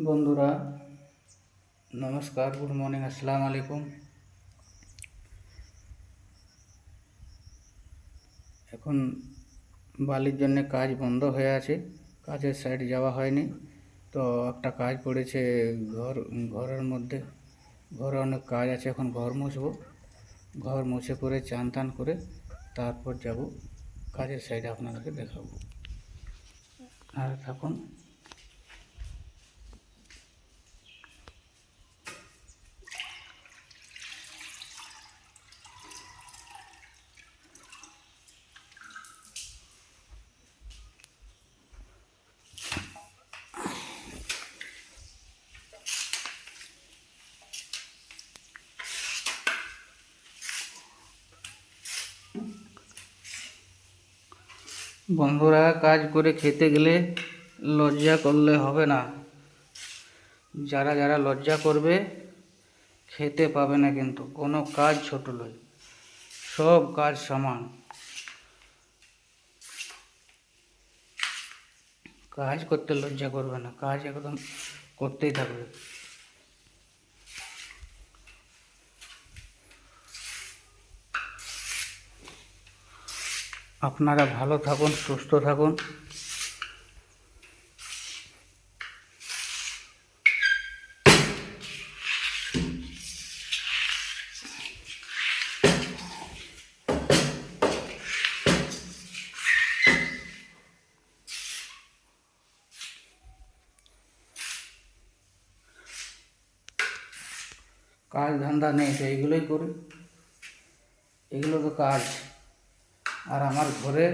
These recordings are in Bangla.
বন্ধুরা নমস্কার, গুড মর্নিং, আসসালামু আলাইকুম। এখন বালির জন্য কাজ বন্ধ হয়ে আছে, কাজের সাইড যাওয়া হয়নি। তো একটা কাজ পড়েছে ঘরের মধ্যে, ঘরে অনেক কাজ আছে। এখন ঘর মুছবো, ঘর মুছে করে চান টান করে তারপর যাব কাজের সাইডে, আপনাদেরকে দেখাবো। আর থাকুন। বন্ধুরা, কাজ করে খেতে গেলে লজ্জা করলে হবে না। যারা যারা লজ্জা করবে খেতে পাবে না, কিন্তু কোনো কাজ ছোট নয়, সব কাজ সমান। কাজ করতে লজ্জা করবে না, কাজ একদম করতেই থাকবে। আপনারা ভালো থাকুন, সুস্থ থাকুন। কাজ ধান্দা নেই তো এগুলোই করি, এগুলো তো কাজ। আর আমার ঘরে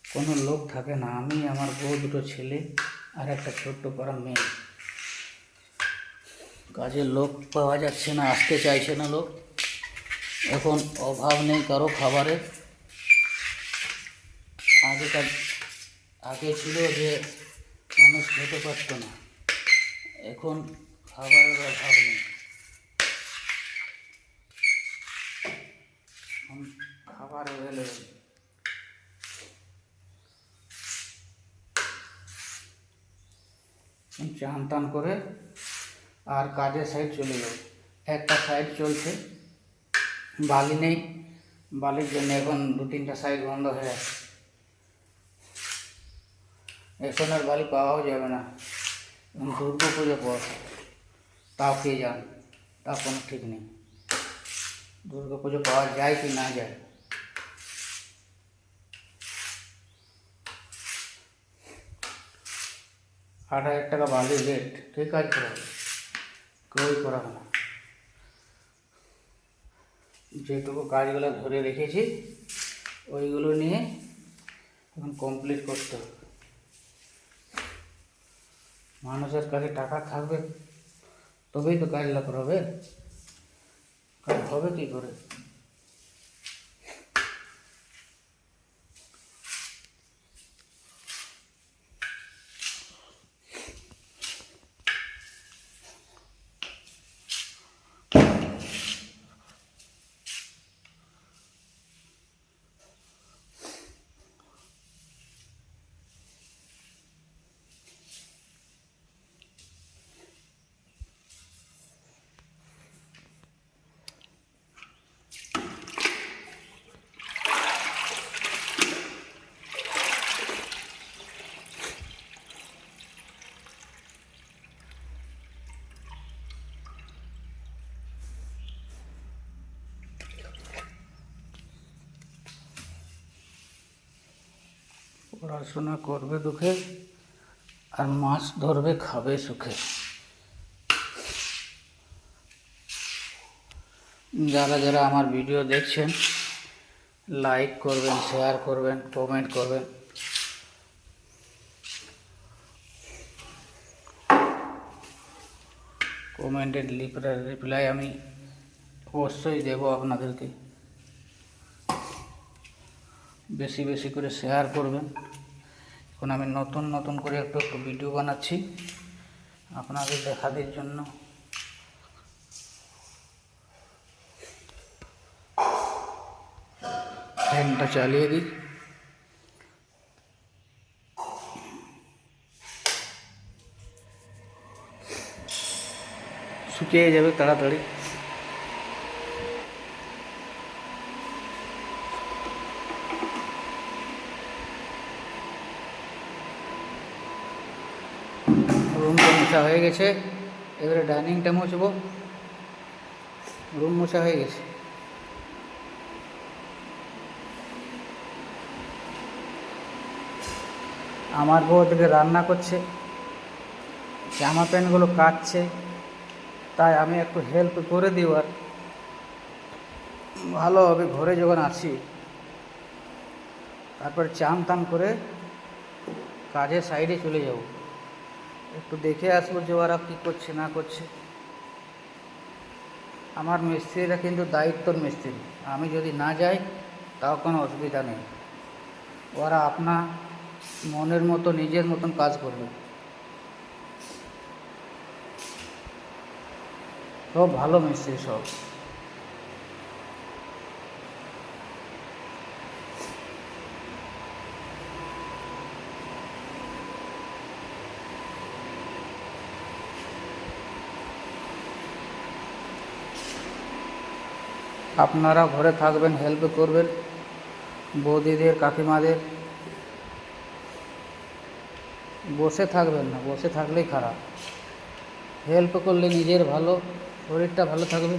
কোনো লোক থাকে না, আমি, আমার বউ, দুটো ছেলে আর একটা ছোট্ট পাড়া মেয়ে। কাজের লোক পাওয়া যাচ্ছে না, আসতে চাইছে না লোক। এখন অভাব নেই কারো খাবারের। আগে ছিল যে মানুষ খেতে পারতো না, এখন খাবারের অভাব নেই, এখন খাবার অ্যাভেলেবেল। চান টান করে আর কাজের সাইড চলে যাব। একটা সাইড চলছে, বালি নেই, বালির জন্য এখন 2-3টা সাইড বন্ধ হয়ে আছে। এখন আর বালি পাওয়াও যাবে না, দুর্গা পুজো পর তাও কে যান, তা কোনো ঠিক নেই। দুর্গা পুজো পাওয়া যায় কি না যায়। 8,000 টাকা বালি রেট, কে কাজ করাবে? কেউই করাবে না। যেটুকু কাজগুলো ধরে রেখেছি ওইগুলো নিয়ে এখন কমপ্লিট করতে হবে। মানুষের কাছে টাকা থাকবে তবেই তো কাজগুলো করাবে, কাজ হবে কী করে? পড়াশোনা করবে দুঃখে আর মাছ ধরবে খাবে সুখে। যারা যারা আমার ভিডিও দেখছেন লাইক করবেন, শেয়ার করবেন, কমেন্ট করবেন। কমেন্টের রিপ্লাই আমি অবশ্যই দেব আপনাদেরকে। বেশি বেশি করে শেয়ার করবেন। এখন আমি নতুন নতুন করে একটু ভিডিও বানাচ্ছি আপনাদের দেখাদের জন্য। ফ্যানটা চালিয়ে দিই। শুকিয়ে যাবে তাড়াতাড়ি। রুমটা মোছা হয়ে গেছে, এবারে ডাইনিংটা মুছবো। রুম মোছা হয়ে গেছে। আমার বউ ওদিকে রান্না করছে, জামা প্যান্টগুলো কাচছে, তাই আমি একটু হেল্প করে দিই। আর ভালো হবে, ঘরে যখন আছি তারপরে চান টান করে কাজের সাইডে চলে যাব, একটু দেখে আসবো যে ওরা কী করছে না করছে। আমার মিস্ত্রিরা কিন্তু দায়িত্বর মিস্ত্রি, আমি যদি না যাই তাও কোনো অসুবিধা নেই, ওরা আপনা মনের মতো নিজের মতন কাজ করবে। সব ভালো মিস্ত্রি সব। আপনারা ঘরে থাকবেন, হেল্প করবেন বৌদিদের, কাকিমাদের। বসে থাকবেন না, বসে থাকলেই খারাপ। হেল্প করলে নিজের ভালো, শরীরটা ভালো থাকবে।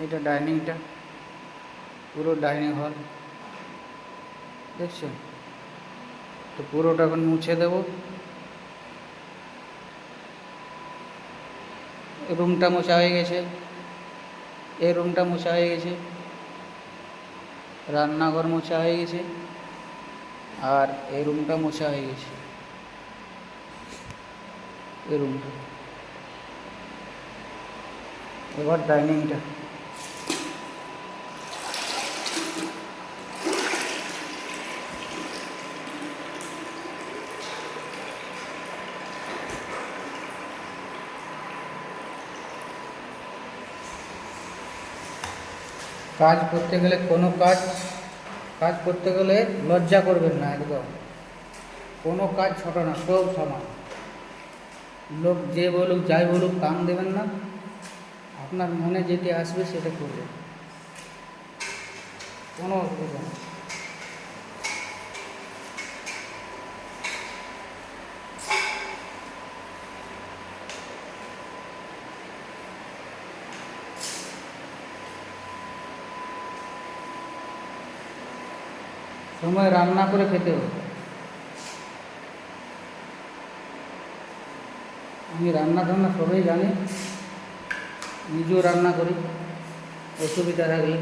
এটা ডাইনিংটা, পুরো ডাইনিং হল দেখছেন তো, পুরোটা এখন মুছে দেব। রুমটা মোছা হয়ে গেছে, এই রুমটা মোছা হয়ে গেছে, রান্নাঘর মোছা হয়ে গেছে, আর এই রুমটা মোছা হয়ে গেছে। এই রুমটা, এবার ডাইনিংটা। কাজ করতে গেলে কোনো কাজ করতে গেলে লজ্জা করবেন না একদম। কোনো কাজ ছোট না, সব সমান। লোক যে বলুক যাই বলুক কান দেবেন না, আপনার মনে যেটি আসবে সেটা করবেন, কোনো অসুবিধা নেই। সময় রান্না করে খেতে হবে। আমি রান্না ধান্না সবই জানি, নিজেও রান্না করি, অসুবিধা থাকলে।